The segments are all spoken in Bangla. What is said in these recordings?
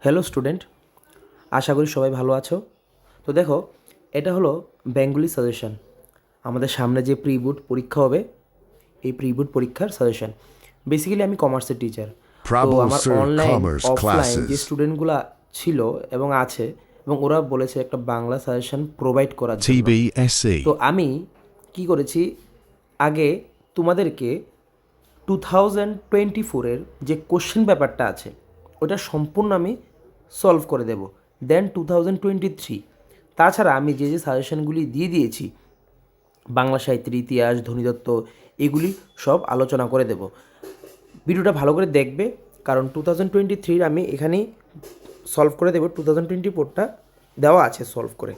হ্যালো স্টুডেন্ট, আশা করি সবাই ভালো আছো। তো দেখো, এটা হলো বেঙ্গলি সাজেশন। আমাদের সামনে যে প্রি বোর্ড পরীক্ষা হবে, এই প্রি বোর্ড পরীক্ষার সাজেশন। বেসিক্যালি আমি কমার্সের টিচার। তো Prabhu আমার Sir অনলাইন Commerce অফলাইন যে Classes. স্টুডেন্টগুলো ছিল এবং আছে, এবং ওরা বলেছে একটা বাংলা সাজেশন প্রোভাইড করার জন্য। TBSC. তো আমি কি করেছি, আগে তোমাদেরকে 2024-এর যে কোশ্চেন পেপারটা আছে ওটা সম্পূর্ণ আমি সলভ করে দেব। দেন 2023, তাছাড়া আমি যে যে সাজেশনগুলি দিয়ে দিয়েছি, বাংলা সাহিত্যের ইতিহাস, ধ্বনিতত্ত্ব, এগুলি সব আলোচনা করে দেব। ভিডিওটা ভালো করে দেখবে, কারণ 2023 আমি এখানেই সলভ করে দেবো। 2024টা দেওয়া আছে সলভ করে।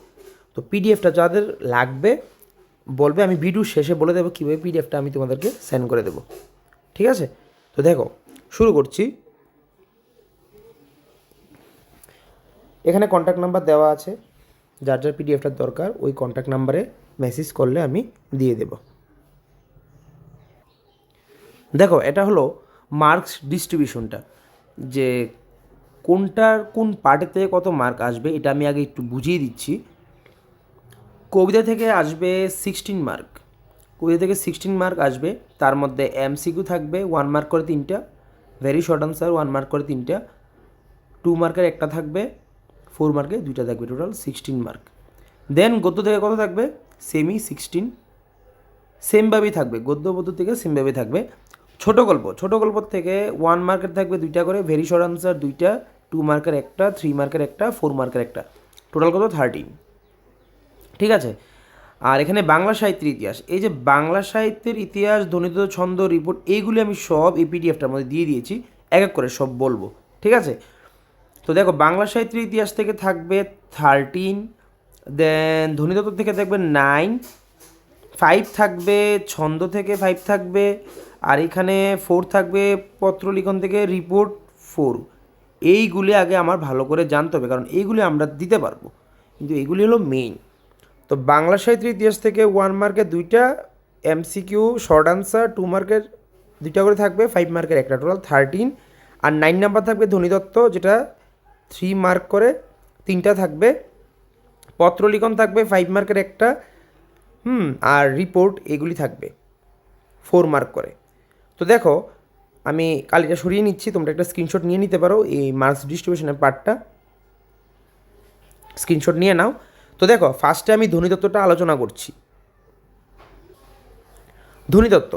তো পিডিএফটা যাদের লাগবে বলবে, আমি ভিডিও শেষে বলে দেবো কীভাবে পিডিএফটা আমি তোমাদেরকে সেন্ড করে দেবো। ঠিক আছে? তো দেখো, শুরু করছি। এখানে কন্ট্যাক্ট নাম্বার দেওয়া আছে, যার যার পিডিএফটার দরকার ওই কন্ট্যাক্ট নাম্বারে মেসেজ করলে আমি দিয়ে দেব। দেখো, এটা হলো মার্কস ডিস্ট্রিবিউশনটা, যে কোনটার কোন পার্টের থেকে কত মার্ক আসবে এটা আমি আগে একটু বুঝিয়ে দিচ্ছি। কবিতা থেকে আসবে 16 মার্ক। কবিতা থেকে 16 মার্ক আসবে, তার মধ্যে এমসিকিউ থাকবে 1 মার্ক করে 3টা, ভেরি শর্ট আনসার 1 মার্ক করে 3টা, 2 মার্কের একটা থাকবে, 4 মার্কে 2টা থাকবে, টোটাল 16 মার্ক। দেন গদ্য থেকে কত থাকবে? সেমি 16, সেমভাবেই থাকবে, গদ্য পদ্য থেকে সেমভাবেই থাকবে। ছোটো গল্প থেকে 1 মার্কের থাকবে 2টা করে, ভেরি শর্ট আনসার 2টা, 2 মার্কের একটা, 3 মার্কের একটা, 4 মার্কের একটা, টোটাল কত? 13। ঠিক আছে? আর এখানে বাংলা সাহিত্যের ইতিহাস, এই যে বাংলা সাহিত্যের ইতিহাস, ধ্বনিত, ছন্দ, রিপোর্ট, এইগুলি আমি সব এই পিডিএফটার মধ্যে দিয়ে দিয়েছি, এক এক করে সব বলবো। ঠিক আছে? তো দেখো, বাংলা সাহিত্যের ইতিহাস থেকে থাকবে 13, দেন ধ্বনিতত্ত্ব থেকে থাকবে 9, 5 থাকবে, ছন্দ থেকে 5 থাকবে, আর এখানে 4 থাকবে পত্রলিখন থেকে, রিপোর্ট 4। এইগুলি আগে আমার ভালো করে জানতে হবে, কারণ এইগুলি আমরা দিতে পারবো, কিন্তু এইগুলি হলো মেইন। তো বাংলা সাহিত্যের ইতিহাস থেকে 1 মার্কের 2টা, এমসিকিউ শর্ট আনসার 2 মার্কের 2টা করে থাকবে, 5 মার্কের একটা, টোটাল 13। আর 9 নাম্বার থাকবে ধ্বনিতত্ত্ব, যেটা 3 মার্ক করে 3টা থাকবে, পত্রলিখন থাকবে 5 মার্কের একটা, আর রিপোর্ট এগুলি থাকবে 4 মার্ক করে। তো দেখো, আমি কালিটা সরিয়ে নিচ্ছি, তোমরা একটা স্ক্রিনশট নিয়ে নিতে পারো এই মার্কস ডিস্ট্রিবিউশনের পার্টটা, স্ক্রিনশট নিয়ে নাও। তো দেখো, ফার্স্টে আমি ধ্বনিতত্ত্বটা আলোচনা করছি। ধ্বনিতত্ত্ব,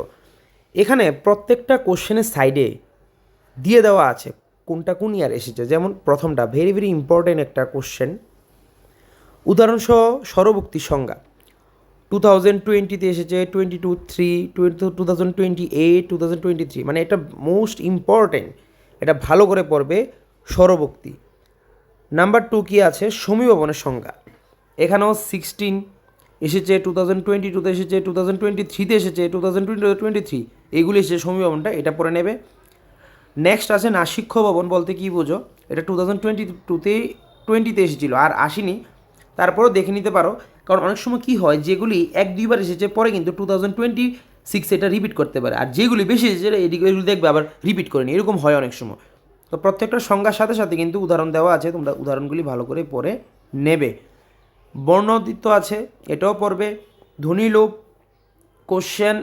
এখানে প্রত্যেকটা কোশ্চেনের সাইডে দিয়ে দেওয়া আছে কোনটা কোন ইয়ার এসেছে। যেমন প্রথমটা ভেরি ভেরি ইম্পর্টেন্ট একটা কোশ্চেন, উদাহরণসহ স্বরভক্তির সংজ্ঞা 2020-তে এসেছে, 22-3, 2028, 2023, মানে এটা মোস্ট ইম্পর্টেন্ট, এটা ভালো করে পড়বে। স্বরভক্তি। নাম্বার 2 কী আছে? সমীভবনের সংজ্ঞা, এখানেও 16 এসেছে, 2022-তে এসেছে, 2023-তে এসেছে, 2023 এইগুলি এসেছে সমীভবনটা, এটা পড়ে নেবে। নেক্সট আছে নাসিক্ষ ভবন, বলতে কী বোঝো? এটা 2022-তে এসেছিলো, আর আসেনি, তারপরেও দেখে নিতে পারো, কারণ অনেক সময় কী হয়, যেগুলি 1-2বার এসেছে পরে কিন্তু 2026 এটা রিপিট করতে পারে, আর যেগুলি বেশি এসেছে এগুলি দেখবে আবার রিপিট করেনি, এরকম হয় অনেক সময়। তো প্রত্যেকটা সংজ্ঞার সাথে সাথে কিন্তু উদাহরণ দেওয়া আছে, তোমরা উদাহরণগুলি ভালো করে পড়ে নেবে। বর্ণদিত্য আছে, এটাও পড়বে। ধ্বনিলোপ, কোশ্চেন,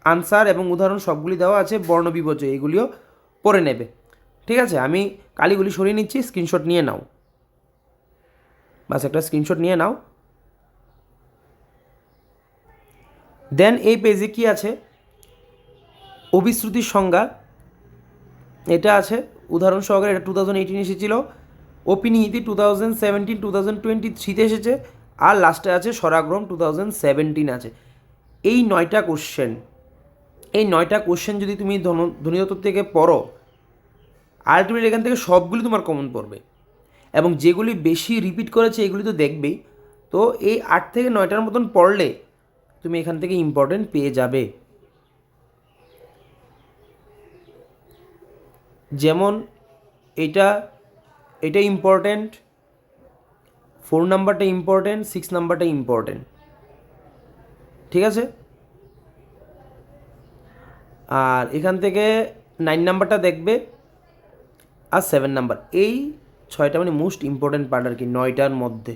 আনসার এবং উদাহরণ সবগুলি দেওয়া আছে। বর্ণবিভাজ্য, এগুলিও পড়ে নেবে। ঠিক আছে? আমি কালিগুলি সরিয়ে নিচ্ছি, স্ক্রিনশট নিয়ে নাও, বাস একটা স্ক্রিনশট নিয়ে নাও। দেন এই পেজে কি আছে? অভিশ্রুতির সংজ্ঞা, এটা আছে উদাহরণ সহকারে, এটা 2018 এসেছিল। অপিনিহিতি 2017, 2023-তে এসেছে। আর লাস্টে আছে স্বরাগ্রম, 2017 আছে। এই 9টা কোশ্চেন, এই 9টা কোশ্চেন যদি তুমি ধ্বনিতত্ত্ব থেকে পড়ো, আলটিমেটলি এখান থেকে সবগুলি তোমার কমন পড়বে, এবং যেগুলি বেশি রিপিট করেছে এগুলি তো দেখবেই। তো এই 8 থেকে 9টার মতন পড়লে তুমি এখান থেকে ইম্পর্টেন্ট পেয়ে যাবে। যেমন এটা এটা ইম্পর্টেন্ট, 4 নাম্বারটা ইম্পর্টেন্ট, 6 নাম্বারটা ইম্পর্টেন্ট। ঠিক আছে? আর এখান থেকে 9 নাম্বারটা দেখবে, আর 7 নাম্বার, এই 6টা মানে মোস্ট ইম্পর্ট্যান্ট পার্ট আর কি, 9টার মধ্যে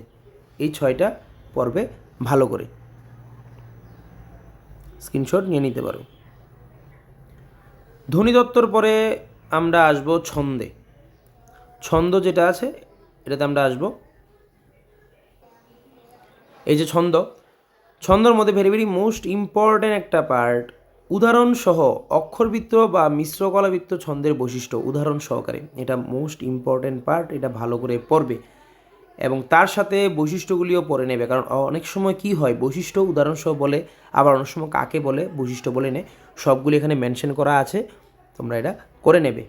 এই 6টা পড়বে ভালো করে, স্ক্রিনশট নিয়ে নিতে পারো। ধ্বনিতত্ত্বর পরে আমরা আসব ছন্দে। ছন্দ যেটা আছে এটাতে আমরা আসব, এই যে ছন্দ, ছন্দর মধ্যে ভেরি ভেরি মোস্ট ইম্পর্ট্যান্ট একটা পার্ট, উদাহরণসহ অক্ষরবৃত্ত বা মিশ্র কলাবৃত্ত ছন্দের বৈশিষ্ট্য উদাহরণ সহকারে, এটা মোস্ট ইম্পর্ট্যান্ট পার্ট, এটা ভালো করে পড়বে এবং তার সাথে বৈশিষ্ট্যগুলিও পড়ে নেবে। কারণ অনেক সময় কি হয়, বৈশিষ্ট্য উদাহরণসহ বলে, আবার অনেক সময় কাকে বলে বৈশিষ্ট্য বলে নে, সবগুলি এখানে মেনশন করা আছে, তোমরা এটা করে নেবে।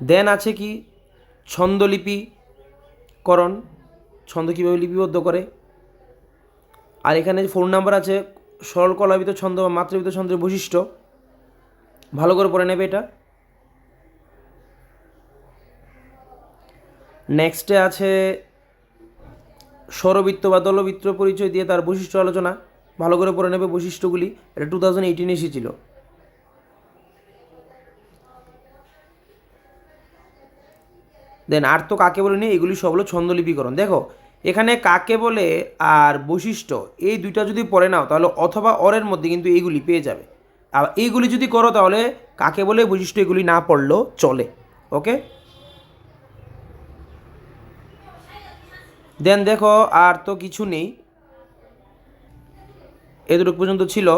দেন আছে কি ছন্দলিপিকরণ, ছন্দ কীভাবে লিপিবদ্ধ করে। আর এখানে 4 নাম্বার আছে সরল কলাবৃত ছন্দ বা মাত্রাবৃত ছন্দের বৈশিষ্ট্য, ভালো করে পড়ে নেবে এটা। নেক্সটে আছে স্বরবৃত্ত বা দলবৃত্ত পরিচয় দিয়ে তার বৈশিষ্ট্য আলোচনা, ভালো করে পড়ে নেবে বৈশিষ্ট্যগুলি, এটা 2018 এসেছিল। দেন আর তো কাকে বলে নেই, এগুলি সব হলো ছন্দলিপিকরণ। দেখো এখানে কাকে বলে আর বৈশিষ্ট্য এই দুইটা যদি পড়ে নাও তাহলে অথবা অরের মধ্যে কিন্তু এইগুলি পেয়ে যাবে, আর এইগুলি যদি করো তাহলে কাকে বলে বৈশিষ্ট্য এগুলি না পড়লেও চলে। ওকে, দেন দেখো আর তো কিছু নেই, এতটুকু পর্যন্ত ছিল।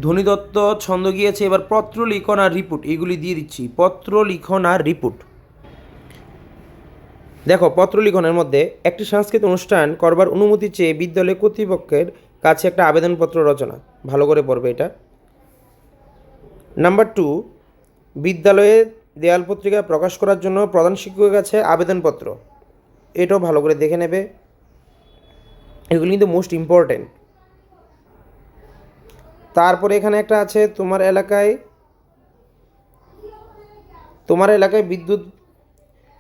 ধ্বনিতত্ত্ব ছন্দ গিয়েছে, এবার পত্র লিখন আর রিপোর্ট এগুলি দিয়ে দিচ্ছি। পত্র লিখন আর রিপোর্ট, দেখো পত্র লিখনের মধ্যে একটি সাংস্কৃতিক অনুষ্ঠান করবার অনুমতি চেয়ে বিদ্যালয় কর্তৃপক্ষের কাছে একটা আবেদনপত্র রচনা, ভালো করে পড়বে এটা। নাম্বার 2, বিদ্যালয়ে দেয়াল পত্রিকা প্রকাশ করার জন্য প্রধান শিক্ষকের কাছে আবেদনপত্র, এটাও ভালো করে দেখে নেবে, এগুলি কিন্তু মোস্ট ইম্পর্ট্যান্ট। তারপরে এখানে একটা আছে তোমার এলাকায় বিদ্যুৎ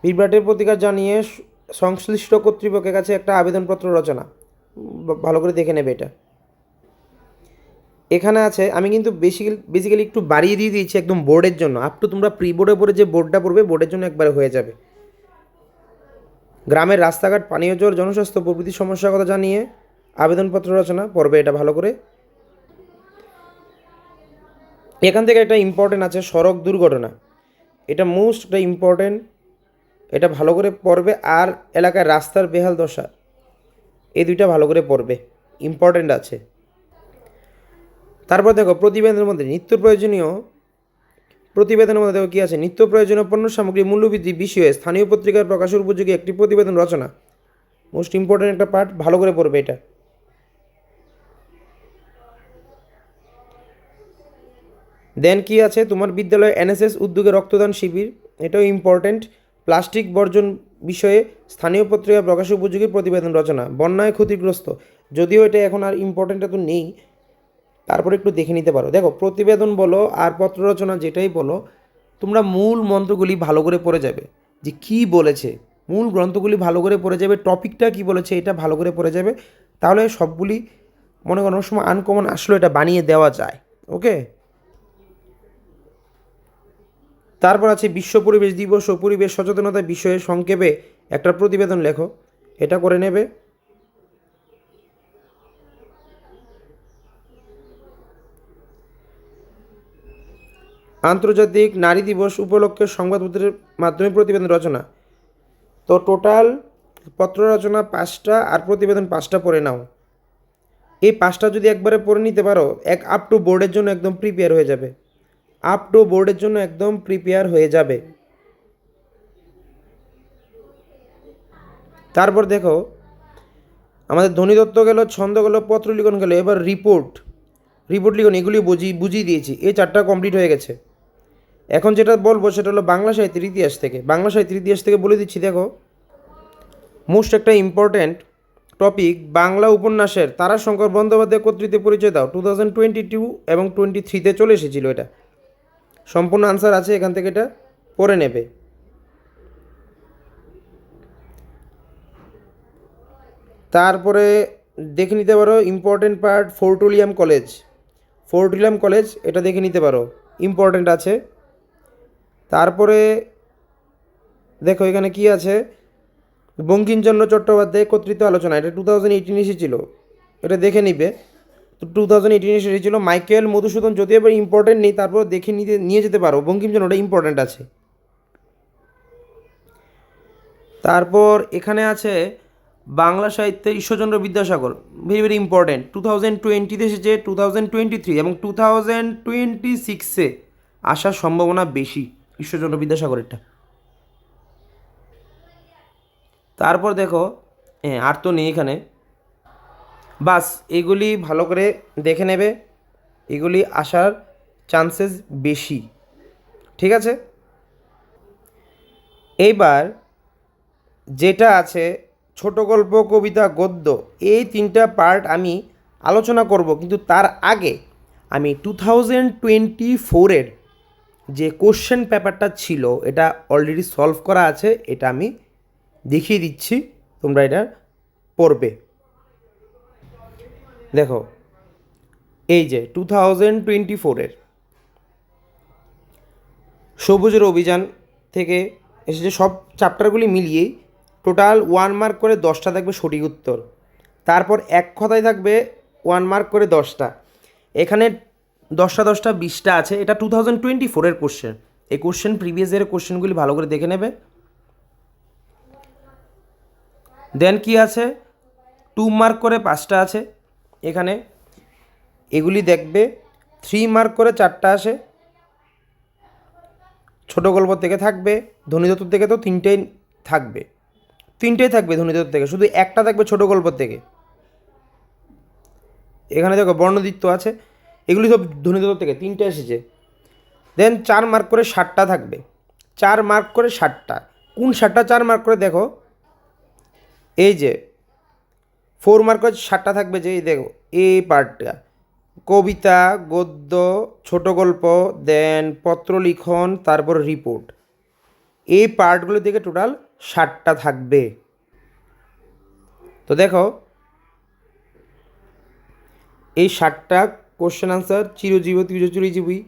বিভ্রাটের প্রতিকার জানিয়ে সংশ্লিষ্ট কর্তৃপক্ষের কাছে একটা আবেদনপত্র রচনা, ভালো করে দেখে নেবে এটা। এখানে আছে, আমি কিন্তু বেসিক্যালি একটু বাড়িয়ে দিয়ে দিয়েছি একদম বোর্ডের জন্য, আপ টু তোমরা প্রি বোর্ডে পড়ে যে বোর্ডটা পড়বে বোর্ডের জন্য একবারে হয়ে যাবে। গ্রামের রাস্তাঘাট, পানীয় জল, জনস্বাস্থ্য প্রভৃতি সমস্যার কথা জানিয়ে আবেদনপত্র রচনা পড়বে এটা ভালো করে। এখান থেকে একটা ইম্পর্টেন্ট আছে সড়ক দুর্ঘটনা, এটা মোস্ট একটা ইম্পর্টেন্ট, এটা ভালো করে পড়বে। আর এলাকায় রাস্তার বেহাল দশা, এই দুইটা ভালো করে পড়বে, ইম্পর্টেন্ট আছে। তারপর দেখো প্রতিবেদনের মধ্যে দেখো কী আছে, নিত্য প্রয়োজনীয় পণ্য সামগ্রী মূল্যবৃদ্ধি বিষয়ে স্থানীয় পত্রিকার প্রকাশের উপযোগী একটি প্রতিবেদন রচনা, মোস্ট ইম্পর্টেন্ট একটা পার্ট, ভালো করে পড়বে এটা। দেন কি আছে, তোমার বিদ্যালয়ে এনএসএস উদ্যোগে রক্তদান শিবির, এটাও ইম্পর্টেন্ট। প্লাস্টিক বর্জন বিষয়ে স্থানীয় পত্রিকা প্রকাশ উপযোগী প্রতিবেদন রচনা, বন্যায় ক্ষতিগ্রস্ত, যদিও এটা এখন আর ইম্পর্টেন্ট তো নেই, তারপরে একটু দেখে নিতে পারো। দেখো প্রতিবেদন বলো আর পত্র রচনা যেটাই বলো, তোমরা মূল মন্ত্রগুলি ভালো করে পড়ে যাবে, যে কি বলেছে, মূল গ্রন্থগুলি ভালো করে পড়ে যাবে, টপিকটা কি বলেছে এটা ভালো করে পড়ে যাবে, তাহলে সবগুলি মনে করো অনেক সময় আনকমন আসলেও এটা বানিয়ে দেওয়া যায়। ওকে, তারপর আছে বিশ্ব পরিবেশ দিবস ও পরিবেশ সচেতনতা বিষয়ে সংক্ষেপে একটা প্রতিবেদন লেখো, এটা করে নেবে। আন্তর্জাতিক নারী দিবস উপলক্ষে সংবাদপত্রের মাধ্যমে প্রতিবেদন রচনা, তো টোটাল পত্র রচনা 5টা আর প্রতিবেদন 5টা পড়ে নাও, এই 5টা যদি একবারে পড়ে নিতে পারো আপ টু বোর্ডের জন্য একদম প্রিপেয়ার হয়ে যাবে, আপ টু বোর্ডের জন্য একদম প্রিপেয়ার হয়ে যাবে। তারপর দেখো আমাদের ধ্বনিতত্ত্ব গেল, ছন্দ গেল, পত্র লিখন গেল, এবার রিপোর্ট লিখন, এগুলি বুঝিয়ে দিয়েছি, এই 4টা কমপ্লিট হয়ে গেছে। এখন যেটা বলবো সেটা হলো বাংলা সাহিত্যের ইতিহাস থেকে বলে দিচ্ছি। দেখো মোস্ট একটা ইম্পর্ট্যান্ট টপিক, বাংলা উপন্যাসের তারাশঙ্কর বন্দ্যোপাধ্যায় কর্তৃত্বে পরিচয় দাও, 2022 এবং 23-তে চলে এসেছিল, এটা সম্পূর্ণ আনসার আছে এখান থেকে, এটা পড়ে নেবে। তারপরে দেখে নিতে পারো important part, fort William college, fort William college, এটা দেখে নিতে পারো, ইম্পর্ট্যান্ট আছে। তারপরে দেখো এখানে কি আছে, বঙ্কিমচন্দ্র চট্টোপাধ্যায় কর্তৃত্ব আলোচনা, এটা 2018 এসেছিল, এটা দেখে নিবে। তো 2018 এসেছিল। মাইকেল মধুসূদন, যদি এবার ইম্পর্টেন্ট নেই তারপর দেখে নিয়ে যেতে পারো, বঙ্কিমচন্দ্রটা ইম্পর্ট্যান্ট আছে। তারপর এখানে আছে বাংলা সাহিত্যে Ishwarchandra Vidyasagar, very very important, 2020 এসেছে, 2023 এবং 2026 আসার সম্ভাবনা বেশি ঈশ্বরচন্দ্র বিদ্যাসাগরেরটা। তারপর দেখো, হ্যাঁ আর তো নেই এখানে, বাস এগুলি ভালো করে দেখে নেবে, এগুলি আসার চান্সেস বেশি, ঠিক আছে। এইবার যেটা আছে ছোট গল্প, কবিতা, গদ্য, এই তিনটা পার্ট আমি আলোচনা করব, কিন্তু তার আগে আমি 2024 যে কোশ্চেন পেপারটা ছিল এটা অলরেডি সলভ করা আছে, এটা আমি দেখিয়ে দিচ্ছি, তোমরা এটা পড়বে। দেখো এই যে 2024 সবুজের অভিযান থেকে এসেছে, সব চ্যাপ্টারগুলি মিলিয়েই টোটাল 1 মার্ক করে 10টা থাকবে সঠিক উত্তর। তারপর এক কথায় থাকবে 1 মার্ক করে 10টা। এখানে 10টা 20টা আছে, এটা 2024 কোশ্চেন। এই কোশ্চেন প্রিভিয়াস ইয়ারের কোশ্চেনগুলি ভালো করে দেখে নেবে। দেন কি আছে, 2 মার্ক করে 5টা আছে এখানে, এগুলি দেখবে। 3 মার্ক করে 4টা আসে, ছোট গল্প থেকে থাকবে, ধ্বনিতত্ত্ব থেকে তো তিনটেই থাকবে ধ্বনিতত্ত্ব থেকে, শুধু একটা থাকবে ছোট গল্প থেকে। এখানে দেখো বর্ণদিত্য আছে, এগুলি সব ধ্বনিতত্ত্ব থেকে 3টে এসেছে। দেন 4 মার্ক করে 60টা থাকবে, 4 মার্ক করে 60টা। কোন 60টা 4 মার্ক করে দেখো, এই যে 4 মার্ক করে 60টা থাকবে, যে এই দেখো এই পার্টটা, কবিতা, গদ্য, ছোট গল্প, দেন পত্রলিখন, তারপর রিপোর্ট, এই পার্টগুলো থেকে টোটাল 60টা থাকবে। তো দেখো এই 60টা কোশ্চেন আনসার, চিরজীব চিরজীবী,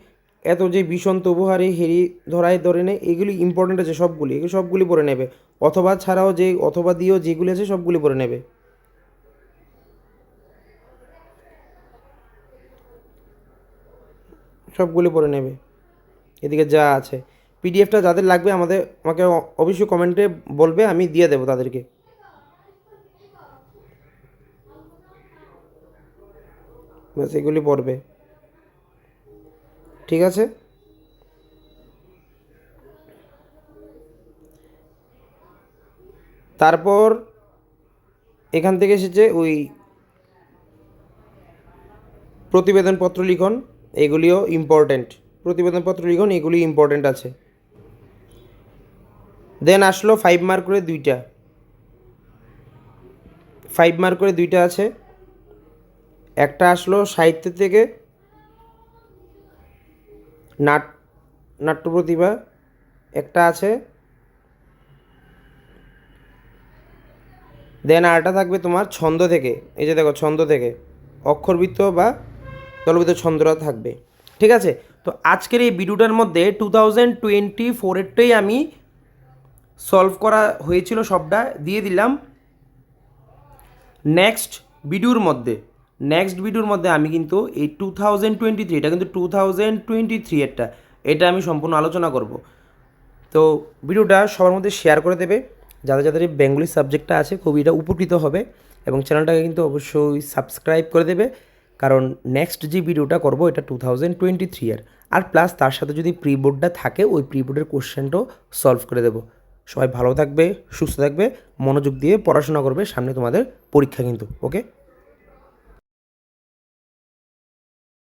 এত যে ভীষণ তবুহারে হেরি ধরায় ধরে নেয়, এগুলি ইম্পর্টেন্ট আছে সবগুলি, এগুলো সবগুলি পড়ে নেবে। অথবা ছাড়াও যে অথবা দিয়েও যেগুলি আছে সবগুলি পড়ে নেবে। সবগুলি পড়ে নেবে, এদিকে যা আছে। পিডিএফটা যাদের লাগবে আমাকে অবশ্যই কমেন্টে বলবে, আমি দিয়ে দেবো তাদেরকে। ব্যাস এগুলি পড়বে, ঠিক আছে। তারপর এখান থেকে এসেছে ওই প্রতিবেদনপত্র লিখন, এগুলিও ইম্পর্ট্যান্ট, প্রতিবেদনপত্র লিখন এগুলি ইম্পর্ট্যান্ট আছে। দেন আসলো 5 মার্ক করে 2টা, 5 মার্ক করে 2টা আছে। একটা আসলো সাহিত্য থেকে নাট্য প্রতিভা, একটা আছে। দেন আরটা থাকবে তোমার ছন্দ থেকে, এই যে দেখো ছন্দ থেকে অক্ষরবৃত্ত বা দলবৃত্ত ছন্দটা থাকবে, ঠিক আছে। তো আজকের এই ভিডিওটার মধ্যে 2024-এরটাই আমি সলভ করা হয়েছিল, সবটা দিয়ে দিলাম। নেক্সট ভিডিওর মধ্যে আমি কিন্তু এই 2023, এটা কিন্তু 2023 এটা আমি সম্পূর্ণ আলোচনা করব। তো ভিডিওটা সবার মধ্যে শেয়ার করে দেবে, যাদের এই বেঙ্গলি সাবজেক্টটা আছে খুবই এটা উপকৃত হবে, এবং চ্যানেলটাকে কিন্তু অবশ্যই সাবস্ক্রাইব করে দেবে, কারণ নেক্সট যে ভিডিওটা করব এটা 2023 আর প্লাস তার সাথে যদি প্রি বোর্ডটা থাকে ওই প্রি বোর্ডের কোশ্চেনটাও সলভ করে দেবো। সবাই ভালো থাকবে, সুস্থ থাকবে, মনোযোগ দিয়ে পড়াশোনা করবে, সামনে তোমাদের পরীক্ষা কিন্তু, ওকে।